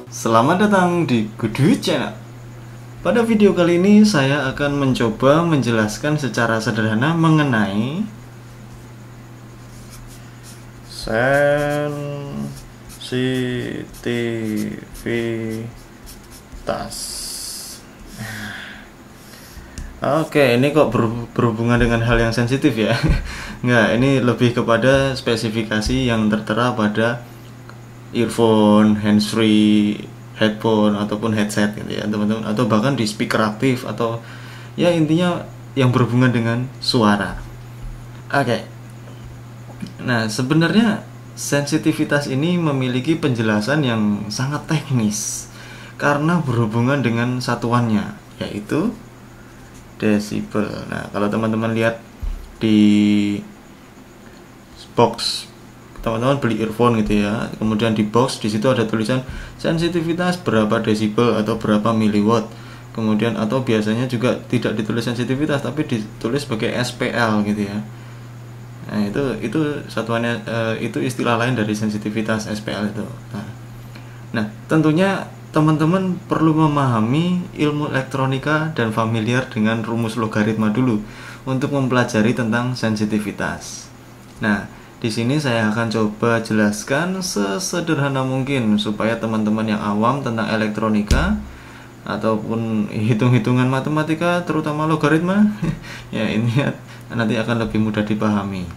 Selamat datang di Good Channel. Pada video kali ini saya akan mencoba menjelaskan secara sederhana mengenai sensitivitas. Oke, ini kok berhubungan dengan hal yang sensitif ya? Enggak, ini lebih kepada spesifikasi yang tertera pada earphone, handsfree, headphone ataupun headset gitu ya teman-teman, atau bahkan di speaker aktif, atau ya intinya yang berhubungan dengan suara. Oke. Nah, sebenarnya sensitivitas ini memiliki penjelasan yang sangat teknis karena berhubungan dengan satuannya, yaitu desibel. Nah, kalau teman-teman lihat di box, teman-teman beli earphone gitu ya, kemudian di box di situ ada tulisan sensitivitas berapa desibel atau berapa miliwatt, kemudian atau biasanya juga tidak ditulis sensitivitas tapi ditulis sebagai SPL gitu ya. Nah, itu satuannya, itu istilah lain dari sensitivitas SPL itu. Nah, tentunya teman-teman perlu memahami ilmu elektronika dan familiar dengan rumus logaritma dulu untuk mempelajari tentang sensitivitas. Nah, di sini saya akan coba jelaskan sesederhana mungkin supaya teman-teman yang awam tentang elektronika ataupun hitung-hitungan matematika, terutama logaritma, ya ini nanti akan lebih mudah dipahami.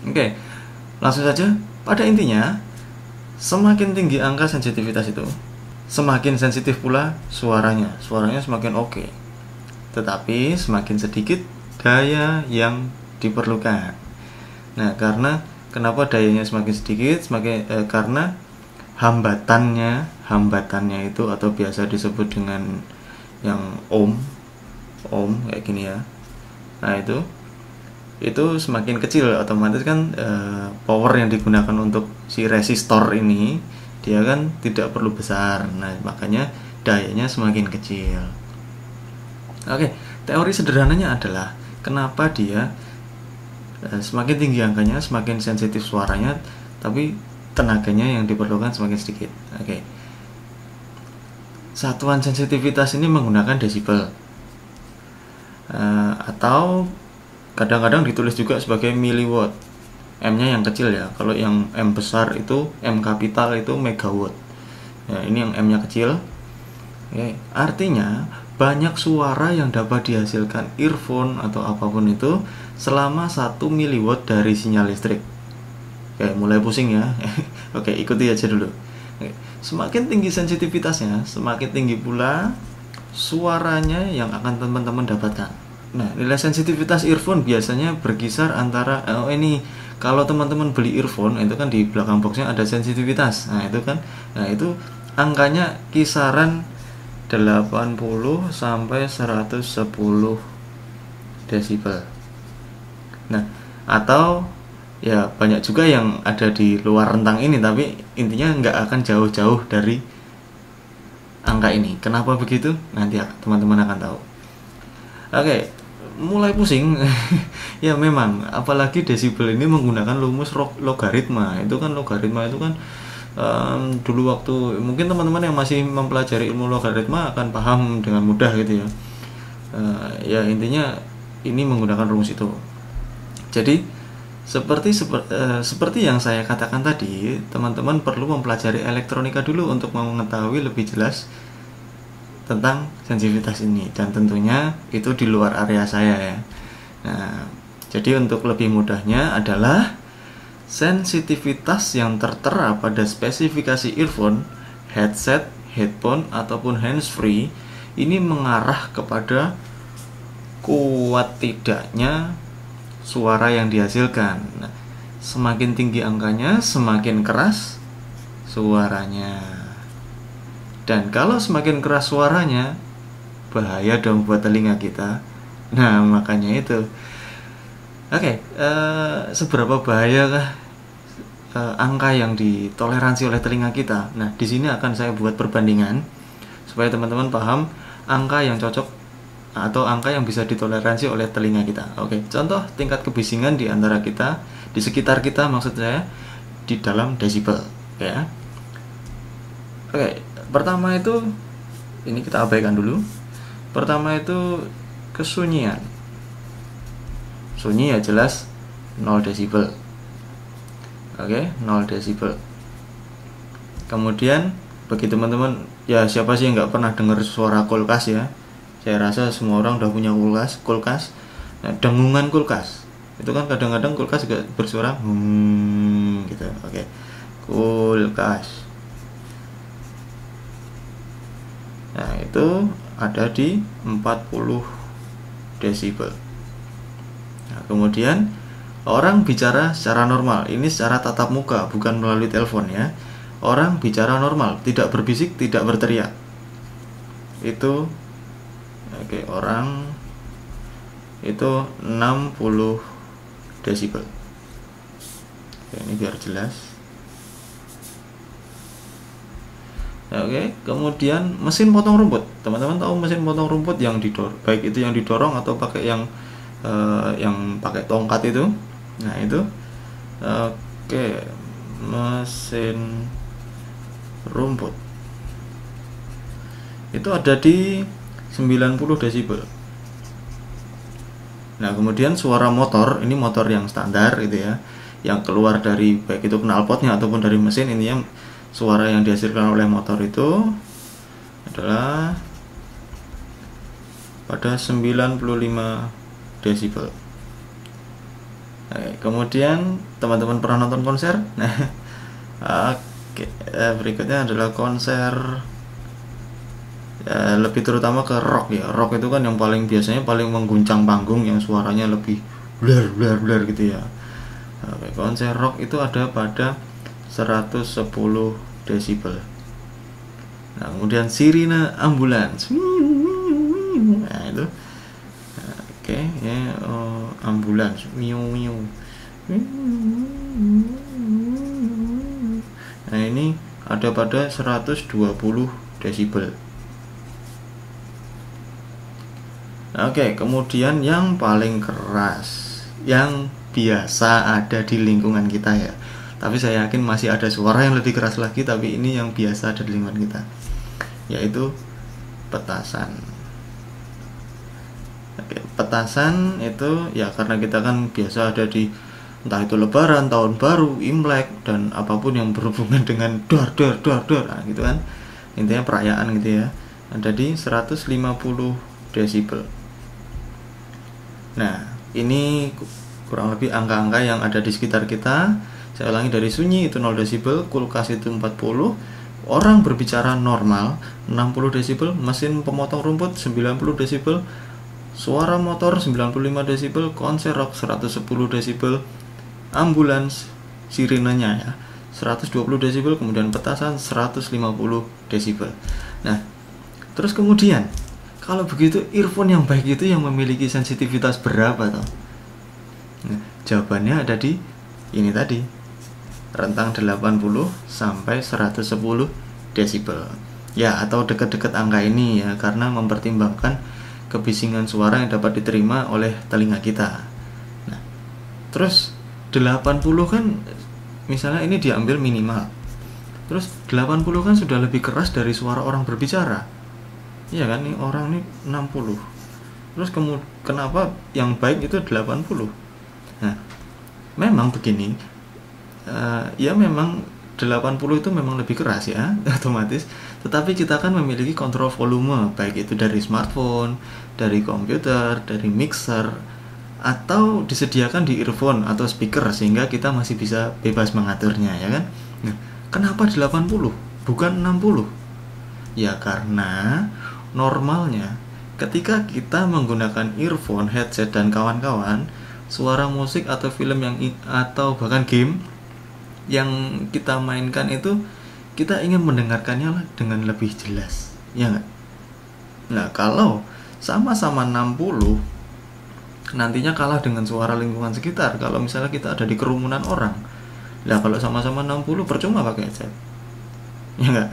Oke, langsung saja. Pada intinya, semakin tinggi angka sensitivitas itu, semakin sensitif pula suaranya. Suaranya semakin oke. Tetapi semakin sedikit daya yang diperlukan. Nah, kenapa dayanya semakin sedikit? Karena hambatannya itu, atau biasa disebut dengan yang ohm kayak gini ya. Nah, itu semakin kecil, otomatis kan power yang digunakan untuk si resistor ini dia kan tidak perlu besar. Nah, makanya dayanya semakin kecil. Oke, teori sederhananya adalah kenapa dia semakin tinggi angkanya, semakin sensitif suaranya, tapi tenaganya yang diperlukan semakin sedikit. Oke. Satuan sensitivitas ini menggunakan desibel, atau kadang-kadang ditulis juga sebagai miliwatt. M-nya yang kecil ya. Kalau yang M besar itu, M kapital itu megawatt. Ya, ini yang M-nya kecil. Oke. Artinya banyak suara yang dapat dihasilkan earphone atau apapun itu selama 1 miliwatt dari sinyal listrik. Oke, mulai pusing ya. Oke, ikuti aja dulu. Oke. Semakin tinggi sensitivitasnya, semakin tinggi pula suaranya yang akan teman-teman dapatkan. Nah, nilai sensitivitas earphone biasanya berkisar antara ini kalau teman-teman beli earphone itu kan di belakang boxnya ada sensitivitas. Nah, itu kan. Nah, itu angkanya kisaran 80 sampai 110 desibel. Nah, atau ya banyak juga yang ada di luar rentang ini, tapi intinya nggak akan jauh-jauh dari angka ini. Kenapa begitu? Nanti teman-teman akan tahu. Oke, mulai pusing. Ya memang, apalagi desibel ini menggunakan rumus logaritma. Itu kan logaritma itu kan dulu waktu mungkin teman-teman yang masih mempelajari ilmu logaritma akan paham dengan mudah gitu ya. Ya intinya ini menggunakan rumus itu. Jadi seperti yang saya katakan tadi, teman-teman perlu mempelajari elektronika dulu untuk mengetahui lebih jelas tentang sensitivitas ini, dan tentunya itu di luar area saya ya. Nah, jadi untuk lebih mudahnya adalah sensitivitas yang tertera pada spesifikasi earphone, headset, headphone, ataupun handsfree ini mengarah kepada kuat tidaknya suara yang dihasilkan. Nah, semakin tinggi angkanya, semakin keras suaranya. Dan kalau semakin keras suaranya, bahaya dong buat telinga kita. Nah, makanya itu. Oke, seberapa bahayakah angka yang ditoleransi oleh telinga kita? Nah, di sini akan saya buat perbandingan supaya teman-teman paham angka yang cocok atau angka yang bisa ditoleransi oleh telinga kita. Oke, contoh tingkat kebisingan di antara kita di sekitar kita, maksud saya di dalam desibel ya. Oke, pertama itu ini kita abaikan dulu. Pertama itu kesunyian. Sunyi ya jelas 0 desibel. Oke, 0 desibel. Kemudian bagi teman-teman, ya siapa sih yang nggak pernah dengar suara kulkas ya? Saya rasa semua orang udah punya kulkas. Nah, dengungan kulkas itu kan kadang-kadang kulkas juga bersuara gitu. Oke, kulkas. Nah, itu ada di 40 desibel. Nah, kemudian orang bicara secara normal, ini secara tatap muka, bukan melalui telepon ya. Orang bicara normal, tidak berbisik, tidak berteriak. Itu oke, orang itu 60 desibel. Oke, ini biar jelas. Oke, kemudian mesin potong rumput. Teman-teman tahu mesin potong rumput yang didorong, baik itu yang didorong atau pakai yang pakai tongkat itu. Nah, itu oke, mesin rumput itu ada di 90 desibel. Nah, kemudian suara motor, ini motor yang standar gitu ya, yang keluar dari baik itu knalpotnya ataupun dari mesin, intinya suara yang dihasilkan oleh motor itu adalah pada 95 desibel. Nah, kemudian teman-teman pernah nonton konser? Nah, oke, berikutnya adalah konser, lebih terutama ke rock ya. Rock itu kan yang biasanya paling mengguncang panggung, yang suaranya lebih blar gitu ya. Oke, konser rock itu ada pada 110 desibel. Nah, kemudian sirine ambulans. Nah, itu oke ya, ambulans. Nah, ini ada pada 120 desibel. Oke, kemudian yang paling keras, yang biasa ada di lingkungan kita ya. Tapi saya yakin masih ada suara yang lebih keras lagi, tapi ini yang biasa ada di lingkungan kita, yaitu petasan. Oke, petasan itu ya karena kita kan biasa ada di entah itu lebaran, tahun baru, Imlek, dan apapun yang berhubungan dengan dor, nah, gitu kan. Intinya perayaan gitu ya. Ada di 150 desibel. Nah, ini kurang lebih angka-angka yang ada di sekitar kita. Saya ulangi, dari sunyi itu 0 desibel, kulkas itu 40, orang berbicara normal 60 desibel, mesin pemotong rumput 90 desibel, suara motor 95 desibel, konser rock 110 desibel, ambulans sirinenya ya 120 desibel, kemudian petasan 150 desibel. Nah, terus kemudian kalau begitu earphone yang baik itu yang memiliki sensitivitas berapa toh? Nah, jawabannya ada di ini tadi, rentang 80 sampai 110 desibel ya, atau dekat-dekat angka ini ya, karena mempertimbangkan kebisingan suara yang dapat diterima oleh telinga kita. Nah, terus 80 kan misalnya ini diambil minimal, terus 80 kan sudah lebih keras dari suara orang berbicara. Iya kan, nih orang nih 60. Terus kenapa yang baik itu 80? Nah, memang begini, ya memang 80 itu memang lebih keras ya, otomatis. Tetapi kita kan memiliki kontrol volume, baik itu dari smartphone, dari komputer, dari mixer, atau disediakan di earphone atau speaker, sehingga kita masih bisa bebas mengaturnya ya kan. Nah, kenapa 80 bukan 60? Ya karena normalnya ketika kita menggunakan earphone, headset, dan kawan-kawan, suara musik atau film atau bahkan game yang kita mainkan itu, kita ingin mendengarkannya dengan lebih jelas, ya nggak? Nah, kalau sama-sama 60 nantinya kalah dengan suara lingkungan sekitar. Kalau misalnya kita ada di kerumunan orang, nah kalau sama-sama 60 percuma pakai headset, ya nggak?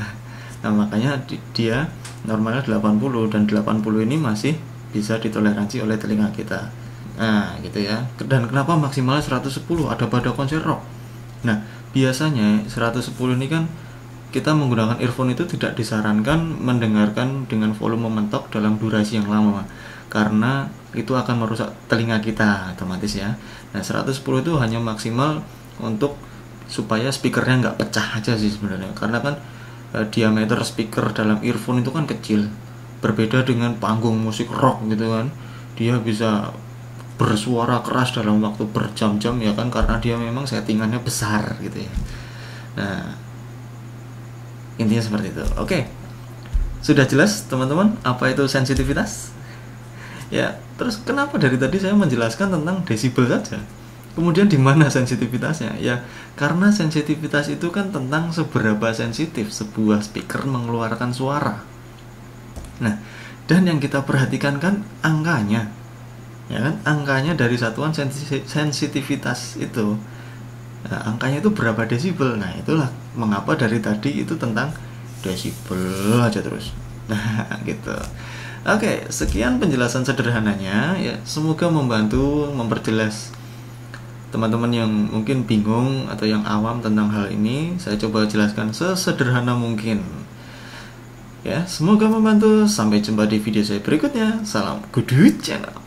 Nah, makanya dia normalnya 80, dan 80 ini masih bisa ditoleransi oleh telinga kita. Nah gitu ya. Dan kenapa maksimal 110 ada pada konser rock? Nah biasanya 110 ini kan kita menggunakan earphone itu tidak disarankan mendengarkan dengan volume mentok dalam durasi yang lama, karena itu akan merusak telinga kita otomatis ya. Nah 110 itu hanya maksimal untuk supaya speakernya nggak pecah aja sih sebenarnya, karena kan diameter speaker dalam earphone itu kan kecil, berbeda dengan panggung musik rock gitu kan, dia bisa bersuara keras dalam waktu berjam-jam ya kan, karena dia memang settingannya besar gitu ya. Nah intinya seperti itu. Oke, sudah jelas teman-teman apa itu sensitivitas ya. Terus kenapa dari tadi saya menjelaskan tentang desibel saja, kemudian di mana sensitivitasnya ya? Karena sensitivitas itu kan tentang seberapa sensitif sebuah speaker mengeluarkan suara. Nah dan yang kita perhatikan kan angkanya ya kan, angkanya dari satuan sensitivitas itu. Nah, angkanya itu berapa desibel. Nah itulah mengapa dari tadi itu tentang desibel aja terus. Nah gitu. Oke, sekian penjelasan sederhananya ya, semoga membantu memperjelas teman-teman yang mungkin bingung atau yang awam tentang hal ini. Saya coba jelaskan sesederhana mungkin ya, semoga membantu. Sampai jumpa di video saya berikutnya. Salam Good Channel.